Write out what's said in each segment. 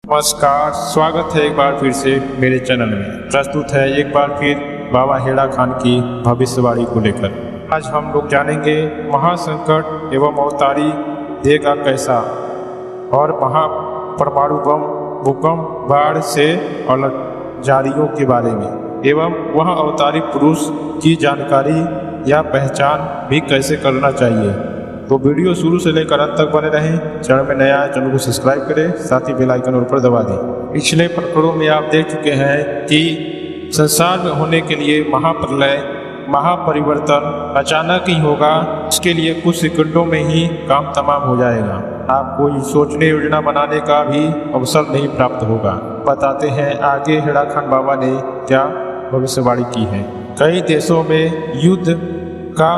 नमस्कार, स्वागत है एक बार फिर से मेरे चैनल में। प्रस्तुत है एक बार फिर बाबा हेड़ा खान की भविष्यवाणी को लेकर। आज हम लोग जानेंगे महासंकट एवं अवतारी देगा कैसा, और परमाणु बम, भूकंप, बाढ़ से अलर्ट जारियों के बारे में, एवं वह अवतारी पुरुष की जानकारी या पहचान भी कैसे करना चाहिए। तो वीडियो शुरू से लेकर अंत तक बने रहें। चैनल में नया है, चैनल को सब्सक्राइब करें, साथ ही बेल आइकन ऊपर दबा दें। पिछले प्रकरणों में आप देख चुके हैं कि संसार में होने के लिए महाप्रलय, महापरिवर्तन अचानक ही होगा। इसके लिए कुछ सेकंडों में ही काम तमाम हो जाएगा। आपको सोचने योजना बनाने का भी अवसर नहीं प्राप्त होगा। बताते हैं आगे हेड़ा खान बाबा ने क्या भविष्यवाणी की है। कई देशों में युद्ध का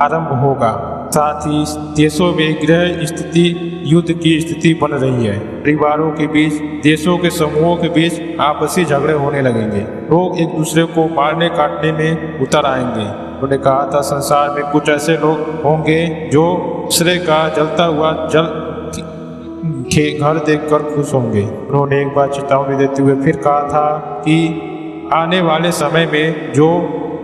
आरंभ होगा, साथ ही देशों में गृह स्थिति, युद्ध की स्थिति बन रही है। परिवारों के बीच, देशों के समूहों के बीच आपसी झगड़े होने लगेंगे। लोग एक दूसरे को मारने काटने में उतर आएंगे। उन्होंने कहा था संसार में कुछ ऐसे लोग होंगे जो दूसरे का जलता हुआ घर देखकर खुश होंगे। उन्होंने एक बार चेतावनी देते हुए फिर कहा था कि आने वाले समय में जो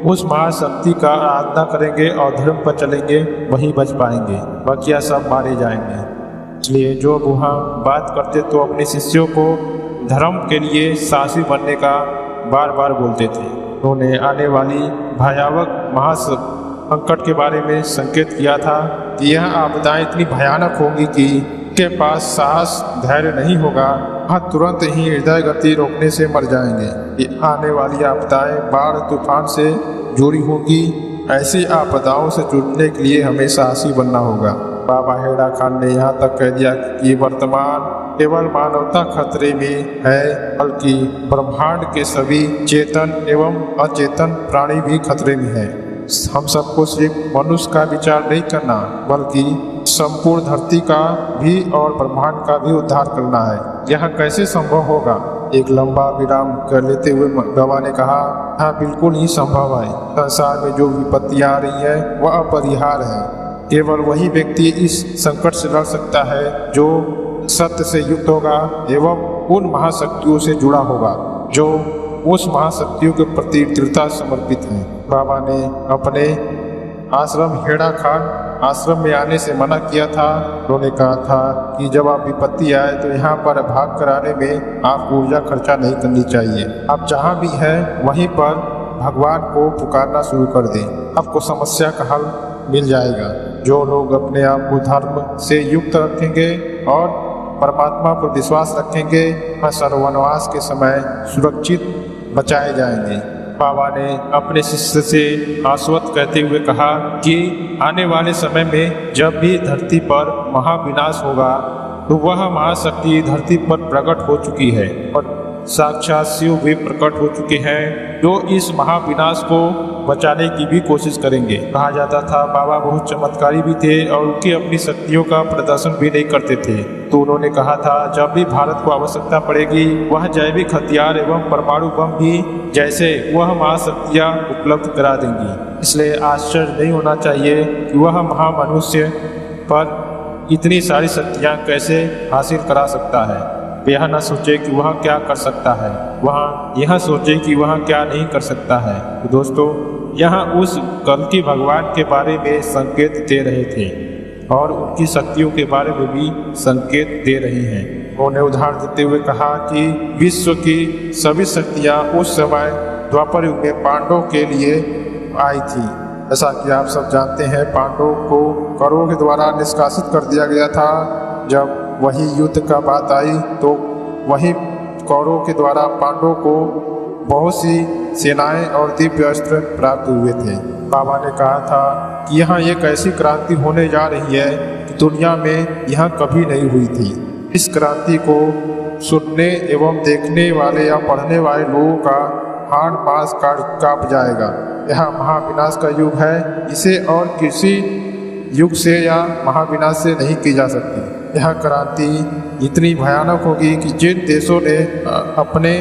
उस महाशक्ति का आराधना करेंगे और धर्म पर चलेंगे वही बच पाएंगे, बाकी सब मारे जाएंगे। इसलिए जो वहाँ बात करते तो अपने शिष्यों को धर्म के लिए साहसी बनने का बार बार बोलते थे। उन्होंने आने वाली भयावह महासंकट के बारे में संकेत किया था कि यह आपदाएं इतनी भयानक होंगी कि के पास साहस धैर्य नहीं होगा, वह तुरंत ही हृदय गति रोकने से मर जाएंगे। ये आने वाली आपदाएं बाढ़ तूफान से जुड़ी होंगी। ऐसी आपदाओं से जुड़ने के लिए हमें साहसी बनना होगा। बाबा हेड़ा खान ने यहाँ तक कह दिया कि वर्तमान केवल मानवता खतरे में है, बल्कि ब्रह्मांड के सभी चेतन एवं अचेतन प्राणी भी खतरे में है। हम सबको सिर्फ मनुष्य का विचार नहीं करना, बल्कि संपूर्ण धरती का भी और ब्रह्मांड का भी उद्धार करना है। यह कैसे संभव होगा? एक लंबा विराम कर लेते हुए बाबा ने कहा, हाँ बिल्कुल ही संभव है। संसार में जो विपत्तियां आ रही है वह अपरिहार्य है। केवल वही व्यक्ति इस संकट से लड़ सकता है जो सत्य से युक्त होगा एवं उन महाशक्तियों से जुड़ा होगा जो उस महाशक्तियों के प्रति दृढ़ता समर्पित है। बाबा ने अपने आश्रम हेड़ा खान आश्रम में आने से मना किया था। उन्होंने कहा था कि जब आप विपत्ति आए तो यहाँ पर भाग कर आने में आपको ऊर्जा खर्चा नहीं करनी चाहिए। आप जहाँ भी है वहीं पर भगवान को पुकारना शुरू कर दें, आपको समस्या का हल मिल जाएगा। जो लोग अपने आप को धर्म से युक्त रखेंगे और परमात्मा पर विश्वास रखेंगे, वह सर्ववनवास के समय सुरक्षित बचाए जाएंगे। बाबा ने अपने शिष्य से आश्वस्त कहते हुए कहा कि आने वाले समय में जब भी धरती पर महाविनाश होगा तो वह महाशक्ति धरती पर प्रकट हो चुकी है और साक्षात शिव भी प्रकट हो चुके हैं, जो इस महाविनाश को बचाने की भी कोशिश करेंगे। कहा जाता था बाबा बहुत चमत्कारी भी थे और उनकी अपनी शक्तियों का प्रदर्शन भी नहीं करते थे। तो उन्होंने कहा था जब भी भारत को आवश्यकता पड़ेगी वह जैविक हथियार एवं परमाणु बम भी जैसे वह महाशक्तियाँ उपलब्ध करा देंगी। इसलिए आश्चर्य नहीं होना चाहिए कि वह महामनुष्य पर इतनी सारी शक्तियाँ कैसे हासिल करा सकता है। यह न सोचे कि वह क्या कर सकता है, वह यह सोचे कि वह क्या नहीं कर सकता है। तो दोस्तों, यहाँ उस कल्कि भगवान के बारे में संकेत दे रहे थे और उनकी शक्तियों के बारे में भी संकेत दे रही हैं। उन्होंने उदाहरण देते हुए कहा कि विश्व की सभी शक्तियाँ उस समय द्वापर युग में पांडवों के लिए आई थी। ऐसा कि आप सब जानते हैं पांडवों को कौरवों के द्वारा निष्कासित कर दिया गया था। जब वही युद्ध का बात आई तो वही कौरवों के द्वारा पांडवों को बहुत सी सेनाएं और दिव्य अस्त्र प्राप्त हुए थे। बाबा ने कहा था कि यहाँ एक ऐसी क्रांति होने जा रही है कि दुनिया में यह कभी नहीं हुई थी। इस क्रांति को सुनने एवं देखने वाले या पढ़ने वाले लोगों का हाड़ मांस कांप जाएगा। यह महाविनाश का युग है, इसे और किसी युग से या महाविनाश से नहीं की जा सकती। यह क्रांति इतनी भयानक होगी कि जिन देशों ने अपने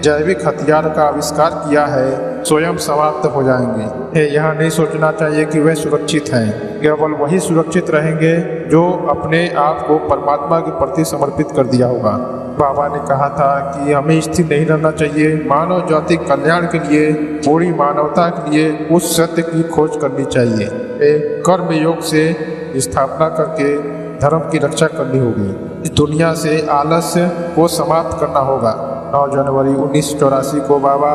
जैविक हथियार का आविष्कार किया है स्वयं समाप्त हो जाएंगे। यह नहीं सोचना चाहिए कि वे सुरक्षित हैं। केवल वही सुरक्षित रहेंगे जो अपने आप को परमात्मा के प्रति समर्पित कर दिया होगा। बाबा ने कहा था कि हमें स्थिर नहीं रहना चाहिए। मानव जाति कल्याण के लिए, पूरी मानवता के लिए उस सत्य की खोज करनी चाहिए। कर्म योग से स्थापना करके धर्म की रक्षा करनी होगी। इस दुनिया से आलस्य को समाप्त करना होगा। 9 जनवरी 1984 को बाबा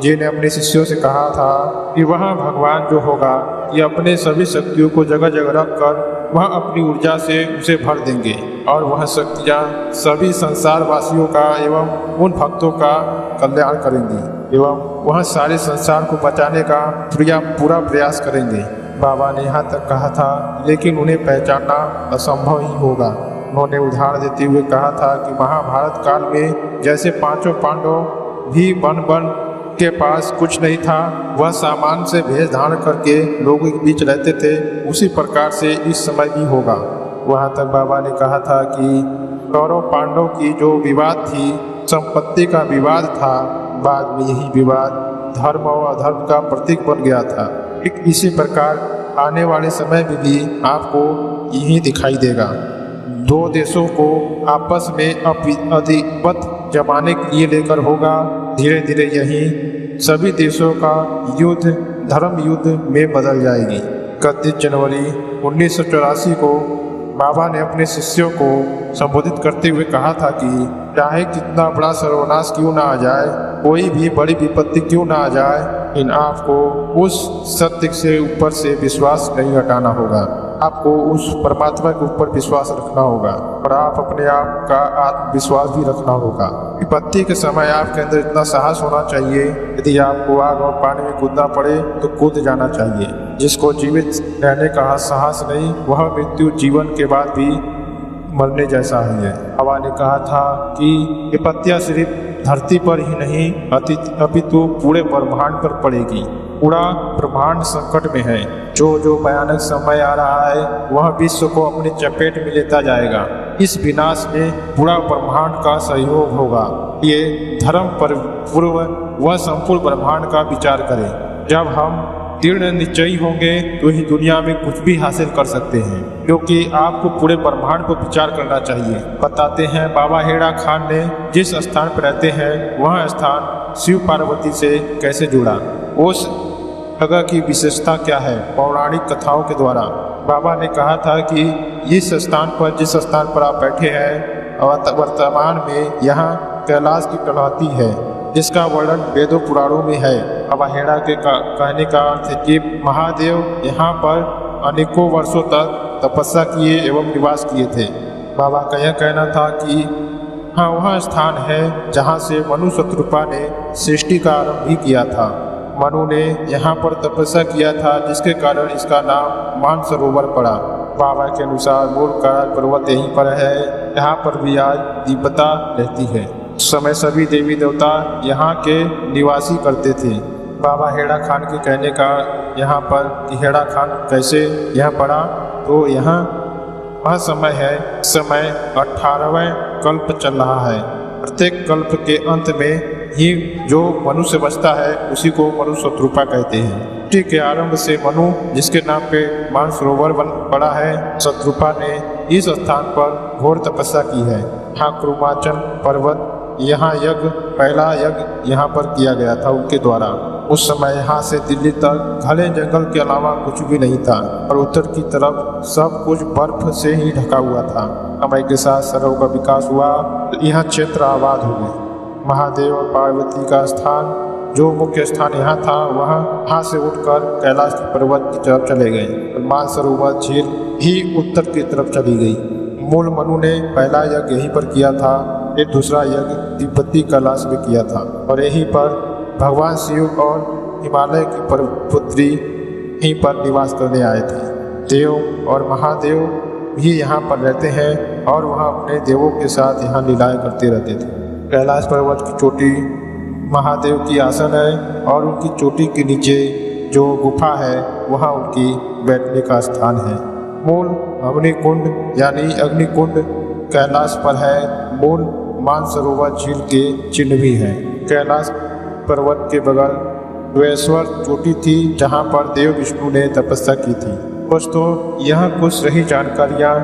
जी ने अपने शिष्यों से कहा था कि वह भगवान जो होगा ये अपने सभी शक्तियों को जगह जगह रख कर वह अपनी ऊर्जा से उसे भर देंगे और वह शक्तियाँ सभी संसार वासियों का एवं उन भक्तों का कल्याण करेंगी एवं वह सारे संसार को बचाने का पूरा प्रयास करेंगे। बाबा ने यहाँ तक कहा था, लेकिन उन्हें पहचानना असंभव ही होगा। उन्होंने उदाहरण देते हुए कहा था कि महाभारत काल में जैसे 5 पांडव भी वन के पास कुछ नहीं था, वह सामान से भेष धारण करके लोगों के बीच रहते थे, उसी प्रकार से इस समय भी होगा। वहाँ तक बाबा ने कहा था कि कौरव पांडव की जो विवाद थी, संपत्ति का विवाद था, बाद में यही विवाद धर्म और अधर्म का प्रतीक बन गया था। ठीक इसी प्रकार आने वाले समय में भी आपको यही दिखाई देगा। 2 देशों को आपस में अधिपत जमाने के लिए लेकर होगा। धीरे धीरे यही सभी देशों का युद्ध धर्म युद्ध में बदल जाएगी। 31 जनवरी 1984 को बाबा ने अपने शिष्यों को संबोधित करते हुए कहा था कि चाहे कितना बड़ा सर्वनाश क्यों ना आ जाए, कोई भी बड़ी विपत्ति क्यों ना आ जाए, इन आपको उस सत्य से ऊपर से विश्वास नहीं हटाना होगा। आपको उस परमात्मा के ऊपर विश्वास रखना होगा और आप अपने आप का आत्मविश्वास भी रखना होगा। विपत्ति के समय आपके अंदर इतना साहस होना चाहिए, यदि आपको आग और पानी में कूदना पड़े तो कूद जाना चाहिए। जिसको जीवित रहने का साहस नहीं, वह मृत्यु जीवन के बाद भी मरने जैसा ही है। बाबा ने कहा था कि विपत्तियां सिर्फ धरती पर ही नहीं अपितु पूरे ब्रह्मांड पर पड़ेगी। पूरा ब्रह्मांड संकट में है। जो भयानक समय आ रहा है वह विश्व को अपनी चपेट में लेता जाएगा। इस विनाश में पूरा ब्रह्मांड का सहयोग होगा। ये धर्म पर पूर्व वह संपूर्ण ब्रह्मांड का विचार करें। जब हम दृढ़ निश्चयी होंगे तो ही दुनिया में कुछ भी हासिल कर सकते हैं, क्योंकि आपको पूरे ब्रह्मांड पर विचार करना चाहिए। बताते हैं बाबा हेड़ा खान ने जिस स्थान पर रहते हैं वह स्थान शिव पार्वती से कैसे जुड़ा, उस जगह की विशेषता क्या है। पौराणिक कथाओं के द्वारा बाबा ने कहा था कि इस स्थान पर जिस स्थान पर आप बैठे हैं वर्तमान में यहाँ कैलाश की तलहटी है, जिसका वर्णन वेदों पुराणों में है। बाबा हेड़ा के कहने का अर्थ है कि महादेव यहाँ पर अनेकों वर्षों तक तपस्या किए एवं निवास किए थे। बाबा का यह कहना था कि हाँ वह स्थान है जहाँ से मनु शत्रुपा ने सृष्टि का आरंभ भी किया था। मनु ने यहाँ पर तपस्या किया था, जिसके कारण इसका नाम मानसरोवर पड़ा। बाबा के अनुसार मूल कैलाश पर्वत यहीं पर है। यहाँ पर भी आज दिव्यता रहती है। उस समय सभी देवी देवता यहाँ के निवासी करते थे। बाबा हेड़ा खान के कहने का यहाँ पर कि हेड़ा खान कैसे यहाँ पड़ा, तो यहाँ वह समय है, समय 18वें कल्प चल रहा है। प्रत्येक कल्प के अंत में ही जो मनुष्य बचता है उसी को मनु शत्रुपा कहते हैं। सृष्टि के आरंभ से मनु जिसके नाम पे मानसरोवर बन पड़ा है, शत्रुपा ने इस स्थान पर घोर तपस्या की है। यहाँ कुरुमाचल पर्वत, यहाँ यज्ञ, पहला यज्ञ यहाँ पर किया गया था उनके द्वारा। उस समय यहाँ से दिल्ली तक घने जंगल के अलावा कुछ भी नहीं था और उत्तर की तरफ सब कुछ बर्फ से ही ढका हुआ था। समय के साथ सरोवर का विकास हुआ, यह क्षेत्र आबाद हो गए। महादेव और पार्वती का स्थान, जो मुख्य स्थान यहाँ था, वह यहाँ से उठकर कैलाश की पर्वत की तरफ चले गए। मानसरोवर झील ही उत्तर की तरफ चली गई। मूल मनु ने पहला यज्ञ यहीं पर किया था, एक दूसरा यज्ञ तिब्बती कैलाश में किया था और यहीं पर भगवान शिव और हिमालय की पुत्री यहीं पर निवास करने आए थे। देव और महादेव भी यहाँ पर रहते हैं और वह अपने देवों के साथ यहाँ लीलाएं करते रहते थे। कैलाश पर्वत की चोटी महादेव की आसन है और उनकी चोटी के नीचे जो गुफा है वहाँ उनकी बैठने का स्थान है। मूल अग्निकुंड यानी अग्निकुंड कैलाश पर है। मूल मानसरोवर झील के चिन्ह भी हैं। कैलाश पर्वत के बगल द्वेश्वर चोटी थी जहाँ पर देव विष्णु ने तपस्या की थी। दोस्तों, यह कुछ रही जानकारियाँ।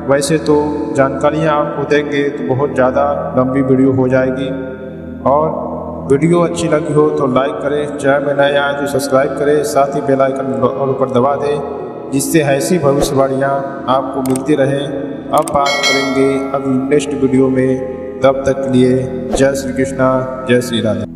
वैसे तो जानकारियाँ आपको देंगे तो बहुत ज़्यादा लंबी वीडियो हो जाएगी, और वीडियो अच्छी लगी हो तो लाइक करें, चैनल में नए आए तो सब्सक्राइब करें, साथ ही बेल आइकन और ऊपर दबा दें, जिससे ऐसी भविष्यवाणियाँ आपको मिलती रहें। अब बात करेंगे अभी नेक्स्ट वीडियो में। तब तक के लिए जय श्री कृष्णा, जय श्री राधे।